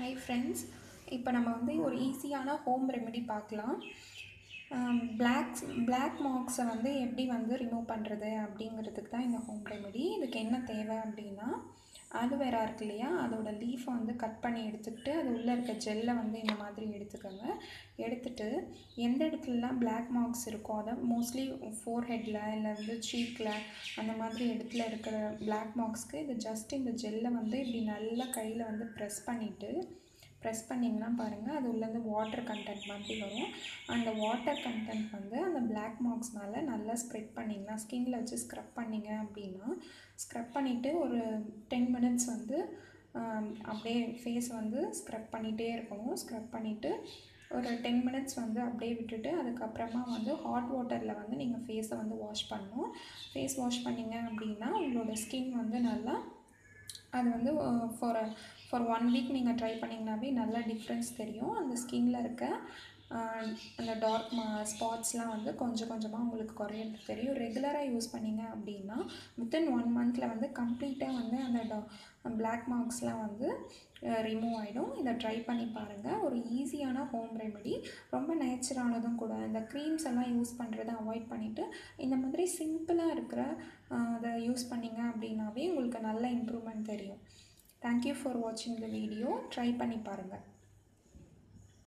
Hi friends, இப்போ நம்ம வந்து ஒரு ஈஸியான ஹோம் ரெமெடி பார்க்கலாம். பிளாக் மார்க்ஸை வந்து எப்படி வந்து ரிமூவ் பண்ணுறது அப்படிங்கிறதுக்கு தான் இந்த ஹோம் ரெமெடி. இதுக்கு என்ன தேவை அப்படின்னா, ஆலோவேரா இருக்கு இல்லையா, அதோட லீஃபை வந்து கட் பண்ணி எடுத்துக்கிட்டு அது உள்ளே இருக்க ஜெல்லை வந்து இந்த மாதிரி எடுத்துக்கோங்க. எடுத்துகிட்டு எந்த இடத்துலலாம் பிளாக் மார்க்ஸ் இருக்கோ, அதை மோஸ்ட்லி ஃபோர்ஹெட்டில் இல்லை வந்து சீக்கில் அந்த மாதிரி இடத்துல இருக்கிற பிளாக் மார்க்ஸ்க்கு இது ஜஸ்ட் இந்த ஜெல்லை வந்து இப்படி நல்லா கையில் வந்து ப்ரெஸ் பண்ணிங்கன்னா பாருங்கள், அது உள்ளேருந்து வாட்டர் கண்டென்ட் மாதிரி வரும். அந்த வாட்டர் கண்டென்ட் வந்து அந்த பிளாக் மார்க்ஸ் மேலே நல்லா ஸ்ப்ரெட் பண்ணிங்கன்னா, ஸ்கின்னில் வச்சு ஸ்க்ரப் பண்ணிங்க அப்படின்னா, ஸ்க்ரப் பண்ணிவிட்டு ஒரு 10 மினிட்ஸ் வந்து அப்படியே ஃபேஸ் வந்து ஸ்க்ரப் பண்ணிகிட்டே இருக்கணும். ஸ்க்ரப் பண்ணிவிட்டு ஒரு 10 மினிட்ஸ் வந்து அப்படியே விட்டுட்டு அதுக்கப்புறமா வந்து ஹாட் வாட்டரில் வந்து நீங்கள் ஃபேஸை வந்து வாஷ் பண்ணணும். ஃபேஸ் வாஷ் பண்ணிங்க அப்படின்னா உங்களோட ஸ்கின் வந்து நல்லா அது வந்து ஃபார் 1 வீக் நீங்கள் ட்ரை பண்ணிங்கனாவே நல்லா டிஃப்ரென்ஸ் தெரியும். அந்த ஸ்கின்னில் இருக்க அந்த டார்க் ஸ்பாட்ஸ்லாம் வந்து கொஞ்சம் கொஞ்சமாக உங்களுக்கு குறையிறது தெரியும். ரெகுலராக யூஸ் பண்ணிங்க அப்படின்னா வித்தின் 1 மந்தில் வந்து கம்ப்ளீட்டாக வந்து அந்த பிளாக் மார்க்ஸ்லாம் வந்து ரிமூவ் ஆகிடும். இதை ட்ரை பண்ணி பாருங்கள். ஒரு ஈஸியான ஹோம் ரெமெடி, ரொம்ப நேச்சரானதும் கூட. இந்த க்ரீம்ஸ் எல்லாம் யூஸ் பண்ணுறதை அவாய்ட் பண்ணிவிட்டு இந்த மாதிரி சிம்பிளாக இருக்கிற அதை யூஸ் பண்ணிங்க அப்படின்னாவே உங்களுக்கு நல்ல இம்ப்ரூவ்மெண்ட் தெரியும். தேங்க்யூ ஃபார் வாட்சிங் த வீடியோ. ட்ரை பண்ணி பாருங்கள்.